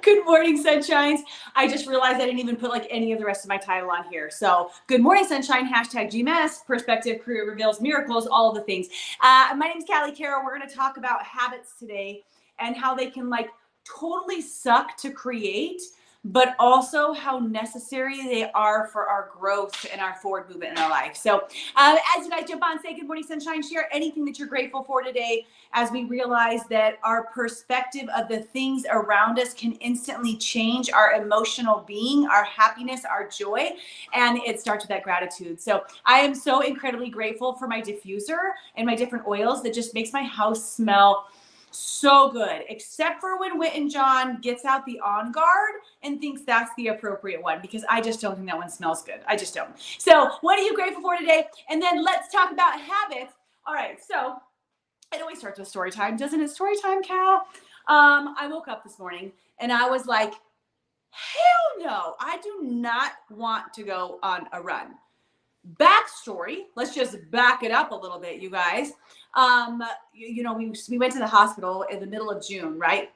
Good morning, Sunshines. I just realized I didn't even put like any of the rest of my title on here. So good morning, Sunshine, hashtag GMS, perspective, career reveals, miracles, all of the things. My name is Callie Carroll. We're going to talk about habits today and how they can like totally suck to create, but also how necessary they are for our growth and our forward movement in our life. So as you guys jump on, say good morning, Sunshine, share anything that you're grateful for today as we realize that our perspective of the things around us can instantly change our emotional being, our happiness, our joy, and it starts with that gratitude. So I am so incredibly grateful for my diffuser and my different oils that just makes my house smell so good, except for when Whit and John gets out the On Guard and thinks that's the appropriate one, because I just don't think that one smells good. I just don't. So what are you grateful for today? And then let's talk about habits. All right, so it always starts with story time, doesn't it? Story time, Cal. I woke up this morning and I was like, hell no, I do not want to go on a run. Backstory, let's just back it up a little bit, you guys. We went to the hospital in the middle of June, right?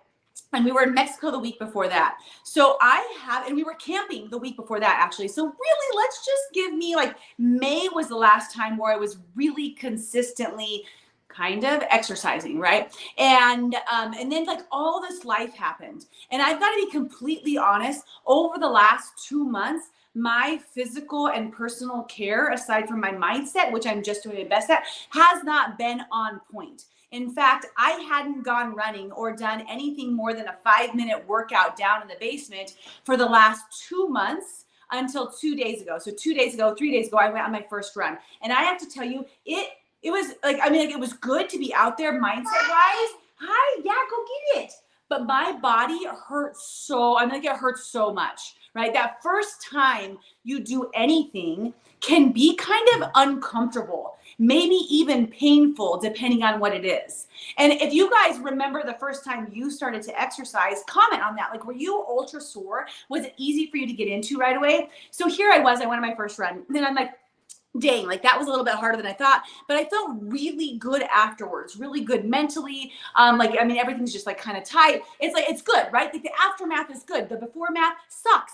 And we were in Mexico the week before that. So and we were camping the week before that, actually. So really, let's just give me like May was the last time where I was really consistently kind of exercising, right? And then like all this life happened. And I've got to be completely honest, over the last 2 months, my physical and personal care, aside from my mindset, which I'm just doing my best at, has not been on point. In fact, I hadn't gone running or done anything more than a 5-minute workout down in the basement for the last 2 months until 2 days ago. So 3 days ago, I went on my first run. And I have to tell you, it was like, it was good to be out there mindset wise. Hi, yeah, go get it. But my body hurts so, it hurts so much, right? That first time you do anything can be kind of uncomfortable, maybe even painful, depending on what it is. And if you guys remember the first time you started to exercise, comment on that. Like, were you ultra sore? Was it easy for you to get into right away? So here I went on my first run. And then I'm like, dang, like that was a little bit harder than I thought, but I felt really good afterwards, really good mentally. Everything's just like kind of tight. It's good, right? Like the aftermath is good. The before math sucks.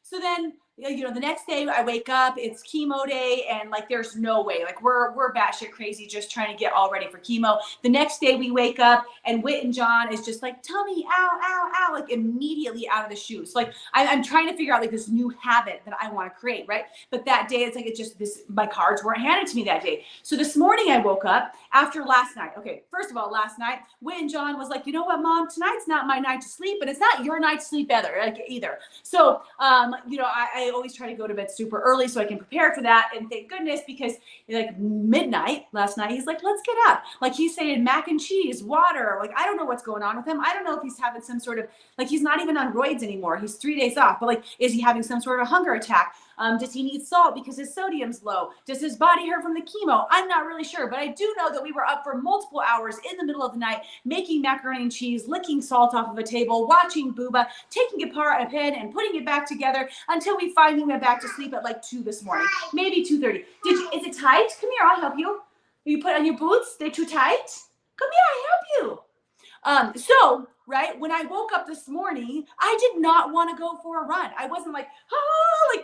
So then, the next day I wake up, it's chemo day, and like there's no way, like we're batshit crazy just trying to get all ready for chemo. The next day we wake up and Whit and John is just like, tummy, ow, ow, ow, like immediately out of the shoes. So, like I'm trying to figure out like this new habit that I want to create, right? But that day my cards weren't handed to me that day. So this morning I woke up after last night. Okay, first of all, last night Whit and John was like, you know what, Mom, tonight's not my night to sleep, and it's not your night to sleep either. So I always try to go to bed super early so I can prepare for that. And thank goodness, because like midnight last night, he's like, let's get up. Like he's saying mac and cheese, water. Like, I don't know what's going on with him. I don't know if he's having some sort of, like, he's not even on roids anymore. He's 3 days off, but like, is he having some sort of a hunger attack? Does he need salt because his sodium's low? Does his body hurt from the chemo? I'm not really sure, but I do know that we were up for multiple hours in the middle of the night, making macaroni and cheese, licking salt off of a table, watching Booba, taking apart a pen and putting it back together until we finally went back to sleep at like 2 this morning, maybe 2:30. Is it tight? Come here, I'll help you. You put on your boots? They're too tight? Come here, I'll help you. Right, when I woke up this morning, I did not want to go for a run. I wasn't like,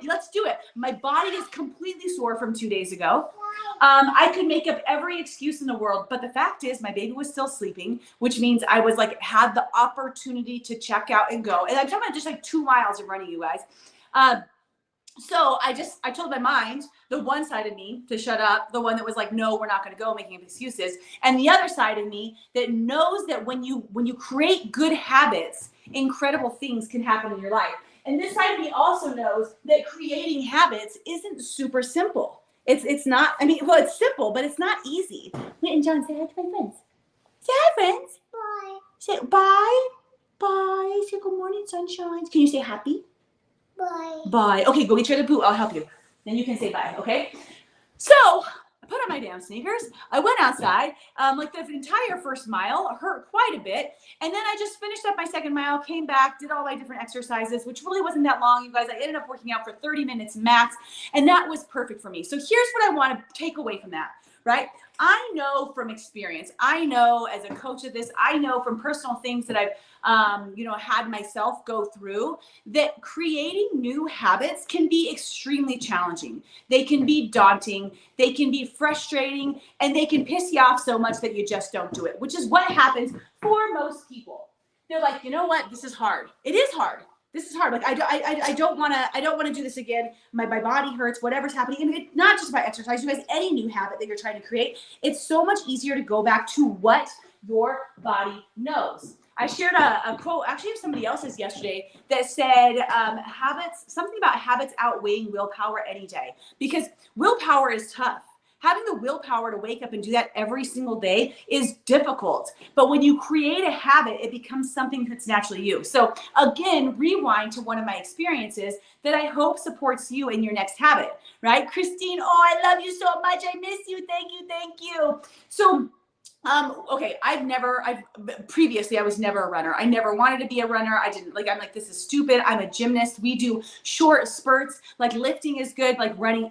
let's do it. My body is completely sore from 2 days ago. I could make up every excuse in the world, but the fact is my baby was still sleeping, which means I was like, had the opportunity to check out and go. And I'm talking about just like 2 miles of running, you guys. So I told my mind, the one side of me, to shut up, the one that was like, no, we're not going to go, making up excuses, and the other side of me that knows that when you create good habits, incredible things can happen in your life. And this side of me also knows that creating habits isn't super simple. It's not. It's simple, but it's not easy. Wait, and John, say hi to my friends. Say hi, friends. Bye. Say bye. Bye. Say good morning, sunshine. Can you say happy? Bye. Bye. Okay, go get your other boot. I'll help you. Then you can say bye, okay? So I put on my damn sneakers. I went outside. The entire first mile hurt quite a bit. And then I just finished up my second mile, came back, did all my different exercises, which really wasn't that long, you guys. I ended up working out for 30 minutes max, and that was perfect for me. So here's what I want to take away from that. right? I know from experience, I know as a coach of this, I know from personal things that I've, had myself go through, that creating new habits can be extremely challenging. They can be daunting, they can be frustrating, and they can piss you off so much that you just don't do it, which is what happens for most people. They're like, you know what? This is hard. It is hard. This is hard. Like I don't want to do this again. My body hurts, whatever's happening. And it's not just about exercise, you guys, any new habit that you're trying to create, it's so much easier to go back to what your body knows. I shared a quote, actually, of somebody else's yesterday, that said, something about habits outweighing willpower any day, because willpower is tough. Having the willpower to wake up and do that every single day is difficult. But when you create a habit, it becomes something that's naturally you. So again, rewind to one of my experiences that I hope supports you in your next habit, right? Christine, oh, I love you so much. I miss you. Thank you. Thank you. So okay, previously I was never a runner. I never wanted to be a runner. I'm like, this is stupid. I'm a gymnast. We do short spurts. Like lifting is good, like running,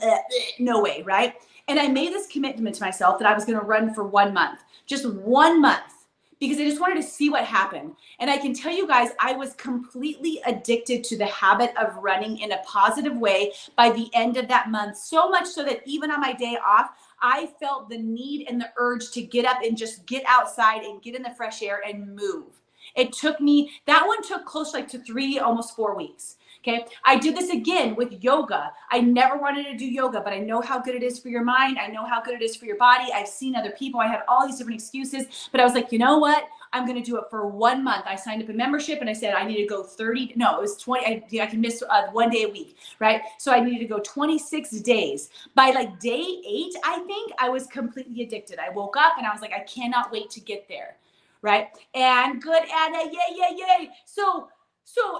no way, right? And I made this commitment to myself that I was going to run for 1 month, just 1 month, because I just wanted to see what happened. And I can tell you guys, I was completely addicted to the habit of running in a positive way by the end of that month, so much so that even on my day off, I felt the need and the urge to get up and just get outside and get in the fresh air and move. That one took close to 3, almost 4 weeks. Okay. I did this again with yoga. I never wanted to do yoga, but I know how good it is for your mind. I know how good it is for your body. I've seen other people. I had all these different excuses, but I was like, you know what? I'm going to do it for 1 month. I signed up a membership and I said, I need to go 30. No, it was 20. I can miss 1 day a week. Right. So I needed to go 26 days. By day 8, I think I was completely addicted. I woke up and I was like, I cannot wait to get there. Right. And good, Anna. Yay. So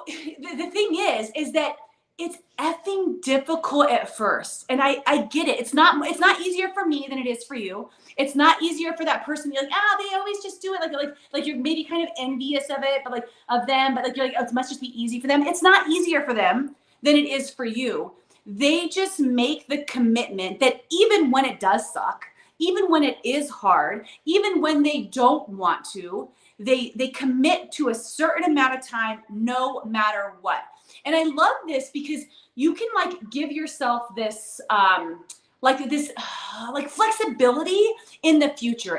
the thing is that it's effing difficult at first. And I get it. It's not easier for me than it is for you. It's not easier for that person. You're like, they always just do it. Like you're maybe kind of envious of it, but of them, but you're like, oh, it must just be easy for them. It's not easier for them than it is for you. They just make the commitment that even when it does suck, even when it is hard, even when they don't want to, they commit to a certain amount of time, no matter what. And I love this because you can give yourself this, flexibility in the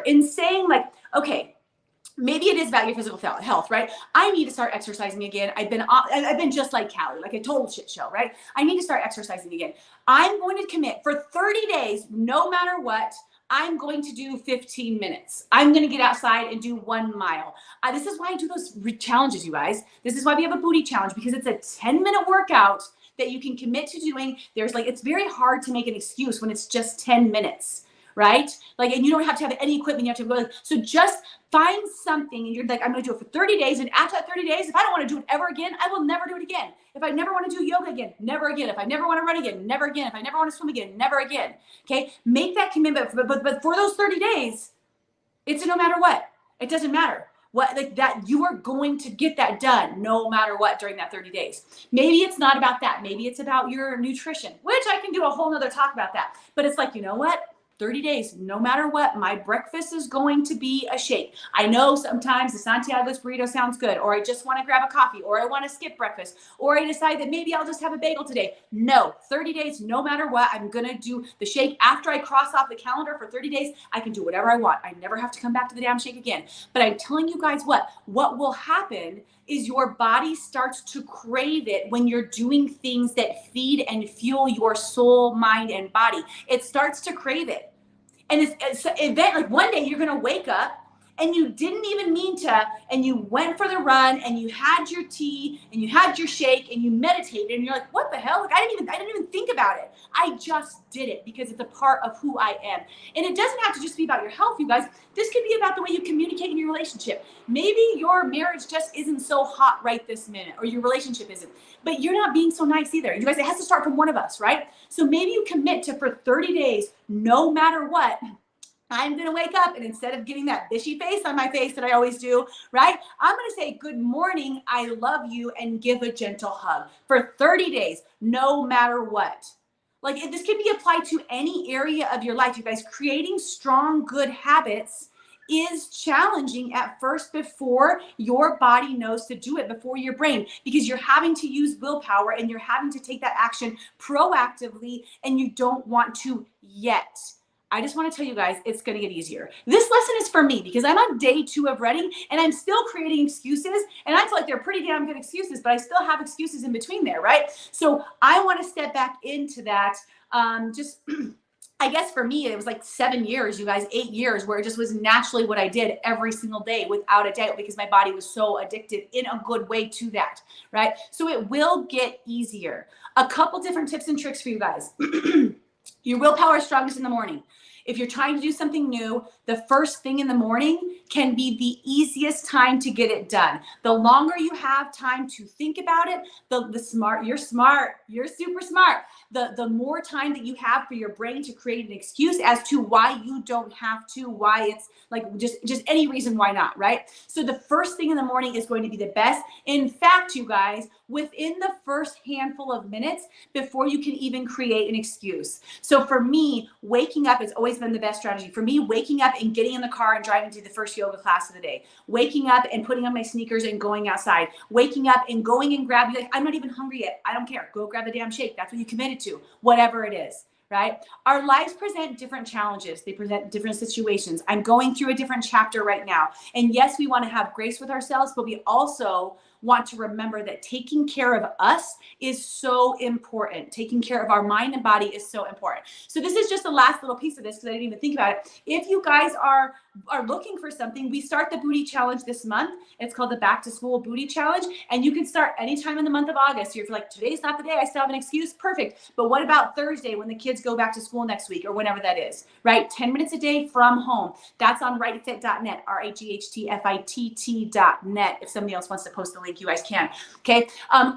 in saying okay, maybe it is about your physical health, right? I need to start exercising again. I've been just like Callie, like a total shit show, right? I need to start exercising again. I'm going to commit for 30 days, no matter what. I'm going to do 15 minutes. I'm going to get outside and do 1 mile. This is why I do those challenges, you guys. This is why we have a booty challenge, because it's a 10-minute workout that you can commit to doing. It's very hard to make an excuse when it's just 10 minutes, right? And you don't have to have any equipment. You have to go. So just find something and you're like, I'm going to do it for 30 days. And after that 30 days, if I don't want to do it ever again, I will never do it again. If I never want to do yoga again, never again. If I never want to run again, never again. If I never want to swim again, never again. Okay. Make that commitment. But for those 30 days, it's a no matter what. It doesn't matter. That you are going to get that done no matter what during that 30 days. Maybe it's not about that. Maybe it's about your nutrition, which I can do a whole nother talk about that. But it's you know what? 30 days, no matter what, my breakfast is going to be a shake. I know sometimes the Santiago's burrito sounds good, or I just want to grab a coffee, or I want to skip breakfast, or I decide that maybe I'll just have a bagel today. No, 30 days, no matter what, I'm going to do the shake. After I cross off the calendar for 30 days, I can do whatever I want. I never have to come back to the damn shake again. But I'm telling you guys what will happen is your body starts to crave it when you're doing things that feed and fuel your soul, mind, and body. It starts to crave it. And it's an event, one day you're going to wake up and you didn't even mean to, and you went for the run and you had your tea and you had your shake and you meditated and you're like, what the hell? I didn't even think about it. I just did it because it's a part of who I am. And it doesn't have to just be about your health, you guys. This could be about the way you communicate in your relationship. Maybe your marriage just isn't so hot right this minute, or your relationship isn't, but you're not being so nice either. You guys, it has to start from one of us, right? So maybe you commit to for 30 days, no matter what, I'm going to wake up, and instead of getting that bishy face on my face that I always do, right? I'm going to say, good morning, I love you, and give a gentle hug for 30 days, no matter what. Like this can be applied to any area of your life, you guys. Creating strong, good habits is challenging at first before your body knows to do it, before your brain, because you're having to use willpower and you're having to take that action proactively and you don't want to yet. I just want to tell you guys, it's going to get easier. This lesson is for me because I'm on day 2 of Reading and I'm still creating excuses. And I feel like they're pretty damn good excuses, but I still have excuses in between there, right? So I want to step back into that. I guess for me, it was like 7 years, you guys, 8 years, where it just was naturally what I did every single day without a doubt, because my body was so addicted in a good way to that, right? So it will get easier. A couple different tips and tricks for you guys. Your willpower is strongest in the morning. If you're trying to do something new, the first thing in the morning can be the easiest time to get it done. The longer you have time to think about it, you're super smart. The more time that you have for your brain to create an excuse as to why you don't have to, why it's like just any reason why not, right? So the first thing in the morning is going to be the best. In fact, you guys, within the first handful of minutes before you can even create an excuse. So for me, waking up has always been the best strategy. For me, waking up and getting in the car and driving to the first yoga class of the day. Waking up and putting on my sneakers and going outside. Waking up and going and grabbing, like, I'm not even hungry yet. I don't care. Go grab the damn shake. That's what you committed to, whatever it is. Right? Our lives present different challenges. They present different situations. I'm going through a different chapter right now. And yes, we want to have grace with ourselves, but we also want to remember that taking care of us is so important. Taking care of our mind and body is so important. So this is just the last little piece of this because I didn't even think about it. If you guys are looking for something, we start the booty challenge this month. It's called the Back to School Booty Challenge. And you can start anytime in the month of August. You're like, today's not the day. I still have an excuse. Perfect. But what about Thursday when the kids go back to school next week or whenever that is, right? 10 minutes a day from home. That's on rightfit.net, RIGHTFITT.net. If somebody else wants to post the link, you guys can. Okay.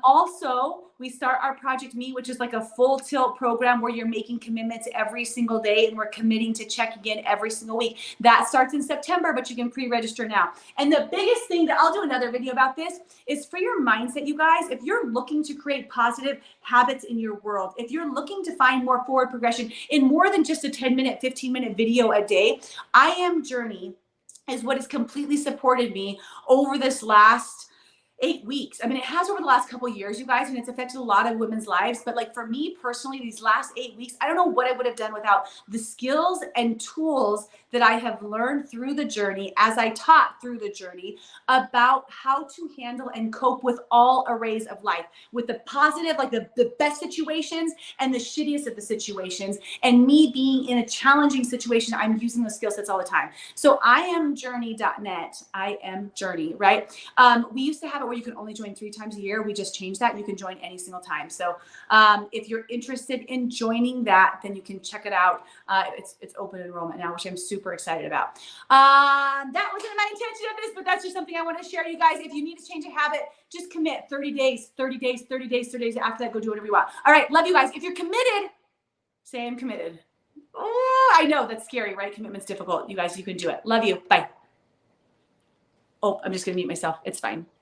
Also, we start our Project Me, which is like a full tilt program where you're making commitments every single day and we're committing to checking in every single week. That starts in September, but you can pre-register now. And the biggest thing that I'll do another video about this is for your mindset, you guys. If you're looking to create positive habits in your world, if you're looking to find more forward progression in more than just a 10-minute, 15-minute video a day, I Am Journey is what has completely supported me over this last 8 weeks. I mean, it has over the last couple of years, you guys, and it's affected a lot of women's lives. But like for me personally, these last 8 weeks, I don't know what I would have done without the skills and tools that I have learned through the journey, as I taught through the journey, about how to handle and cope with all arrays of life, with the positive, like the best situations and the shittiest of the situations. And me being in a challenging situation, I'm using those skill sets all the time. So IamJourney.net, I Am Journey, right? We used to have it where you can only join 3 times a year. We just changed that. You can join any single time. So if you're interested in joining that, then you can check it out. It's open enrollment now, which I'm super excited about. That wasn't my intention of this, but that's just something I want to share, you guys. If you need to change a habit, just commit 30 days, 30 days, 30 days, 30 days. After that, go do whatever you want. All right. Love you guys. If you're committed, say I'm committed. Oh, I know that's scary, right? Commitment's difficult. You guys, you can do it. Love you. Bye. Oh, I'm just going to mute myself. It's fine.